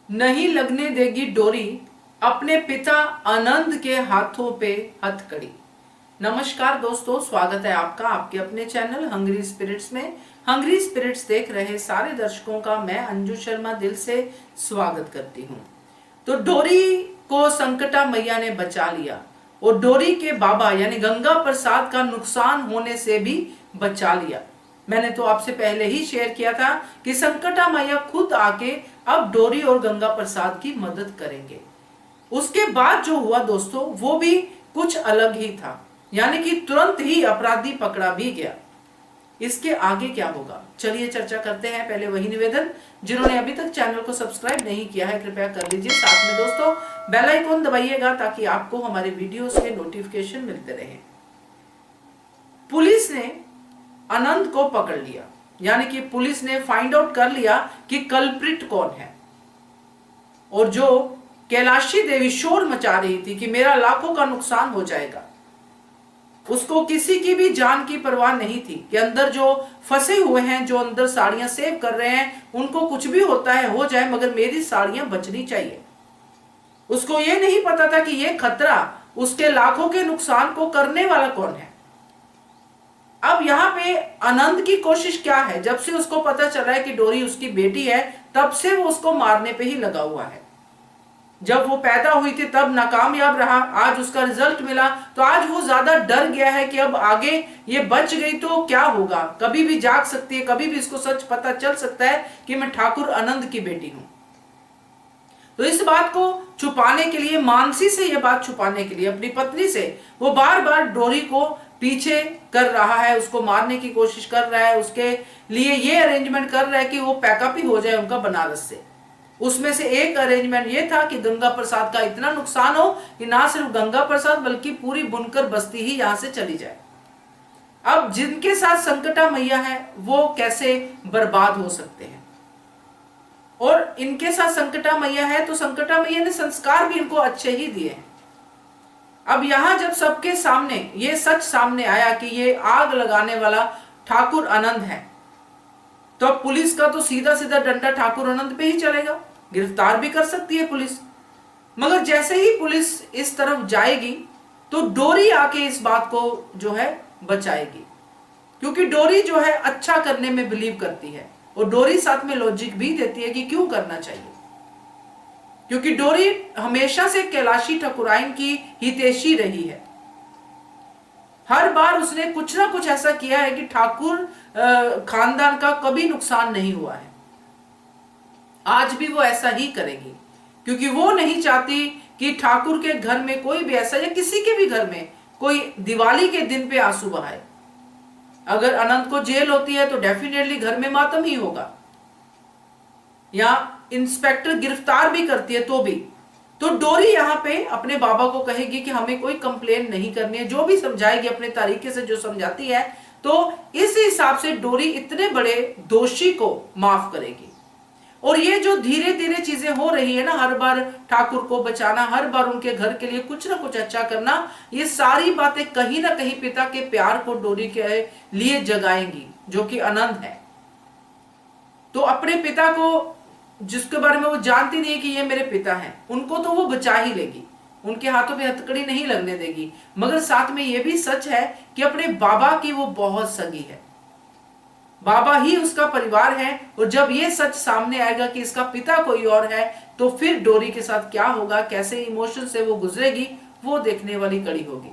नहीं लगने देगी डोरी अपने पिता आनंद के हाथों पे हथकड़ी। नमस्कार दोस्तों, स्वागत है आपका आपके अपने चैनल हंग्री स्पिरिट्स में। हंग्री स्पिरिट्स देख रहे सारे दर्शकों का मैं अंजू शर्मा दिल से स्वागत करती हूँ। तो डोरी को संकटा मैया ने बचा लिया और डोरी के बाबा यानी गंगा प्रसाद का नुकसान होने से भी बचा लिया। मैंने तो आपसे पहले ही शेयर किया था कि संकटा मैया खुद आके अब डोरी और गंगा प्रसाद की मदद करेंगे। उसके बाद जो हुआ दोस्तों वो भी कुछ अलग ही था, यानी कि तुरंत ही अपराधी पकड़ा भी गया। इसके आगे क्या होगा चलिए चर्चा करते हैं। पहले वही निवेदन, जिन्होंने अभी तक चैनल को सब्सक्राइब नहीं किया है कृपया कर लीजिए, साथ में दोस्तों बेल आइकॉन दबाइएगा ताकि आपको हमारे वीडियोस के नोटिफिकेशन मिलते रहे। पुलिस ने आनंद को पकड़ लिया, यानी कि पुलिस ने फाइंड आउट कर लिया कि कल्प्रिट कौन है। और जो कैलाशी देवी शोर मचा रही थी कि मेरा लाखों का नुकसान हो जाएगा, उसको किसी की भी जान की परवाह नहीं थी कि अंदर जो फंसे हुए हैं, जो अंदर साड़ियां सेव कर रहे हैं, उनको कुछ भी होता है हो जाए मगर मेरी साड़ियां बचनी चाहिए। उसको यह नहीं पता था कि यह खतरा उसके लाखों के नुकसान को करने वाला कौन है। अब यहाँ पे आनंद की कोशिश क्या है, जब से उसको पता चला है कि डोरी उसकी बेटी है तब से वो उसको मारने पे ही लगा हुआ है। जब वो पैदा हुई थी तब नाकामयाब रहा, आज उसका रिजल्ट मिला तो आज वो ज्यादा डर गया है कि अब आगे ये बच गई तो क्या होगा, कभी भी जाग सकती है, कभी भी इसको सच पता चल सकता है कि मैं ठाकुर आनंद की बेटी हूं। तो इस बात को छुपाने के लिए, मानसी से ये बात छुपाने के लिए, अपनी पत्नी से वो बार बार डोरी को पीछे कर रहा है, उसको मारने की कोशिश कर रहा है, उसके लिए ये अरेंजमेंट कर रहा है कि वो पैकअप ही हो जाए उनका बनारस से। उसमें से एक अरेंजमेंट ये था कि गंगा प्रसाद का इतना नुकसान हो कि ना सिर्फ गंगा प्रसाद बल्कि पूरी बुनकर बस्ती ही यहां से चली जाए। अब जिनके साथ संकटा मैया है वो कैसे बर्बाद हो सकते हैं, और इनके साथ संकटा मैया है तो संकटा मैया ने संस्कार भी इनको अच्छे ही दिए हैं। अब यहां जब सबके सामने ये सच सामने आया कि ये आग लगाने वाला ठाकुर आनंद है, तो अब पुलिस का तो सीधा सीधा डंडा ठाकुर आनंद पे ही चलेगा, गिरफ्तार भी कर सकती है पुलिस। मगर जैसे ही पुलिस इस तरफ जाएगी तो डोरी आके इस बात को जो है बचाएगी, क्योंकि डोरी जो है अच्छा करने में बिलीव करती है और डोरी साथ में लॉजिक भी देती है कि क्यों करना चाहिए, क्योंकि डोरी हमेशा से कैलाशी ठाकुराइन की हितैषी रही है। हर बार उसने कुछ ना कुछ ऐसा किया है कि ठाकुर खानदान का कभी नुकसान नहीं हुआ है। आज भी वो ऐसा ही करेगी, क्योंकि वो नहीं चाहती कि ठाकुर के घर में कोई भी ऐसा, या किसी के भी घर में कोई दिवाली के दिन पे आंसू बहाए। अगर अनंत को जेल होती है तो डेफिनेटली घर में मातम ही होगा, या इंस्पेक्टर गिरफ्तार भी करती है तो डोरी यहाँ पे अपने बाबा को कहेगी कि हमें कोई कंप्लेन नहीं करनी है, जो भी समझाएगी अपने तरीके से जो समझाती है, तो इस हिसाब से डोरी इतने बड़े दोषी को माफ करेगी। और ये जो धीरे धीरे चीजें हो रही है ना, हर बार ठाकुर को बचाना, हर बार उनके घर के लिए कुछ ना कुछ अच्छा करना, ये सारी बातें कहीं ना कहीं पिता के प्यार को डोरी के लिए जगाएंगी, जो कि आनंद है। तो अपने पिता को, जिसके बारे में वो जानती नहीं है कि ये मेरे पिता हैं, उनको तो वो बचा ही लेगी, उनके हाथों पे हथकड़ी नहीं लगने देगी। मगर साथ में ये भी सच है कि अपने बाबा की वो बहुत सगी है, बाबा ही उसका परिवार है। और जब ये सच सामने आएगा कि इसका पिता कोई और है, तो फिर डोरी के साथ क्या होगा, कैसे इमोशन से वो गुजरेगी, वो देखने वाली कड़ी होगी।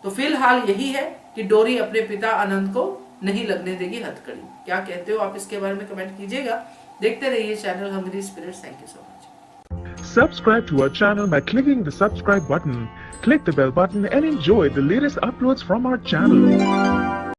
तो फिलहाल यही है कि डोरी अपने पिता आनंद को नहीं लगने देगी हथकड़ी। क्या कहते हो आप इसके बारे में कमेंट कीजिएगा। देखते रहिए channel hungry spirits. Thank you so much. Subscribe to our channel by clicking the subscribe button. Click the bell button and enjoy the latest uploads from our channel.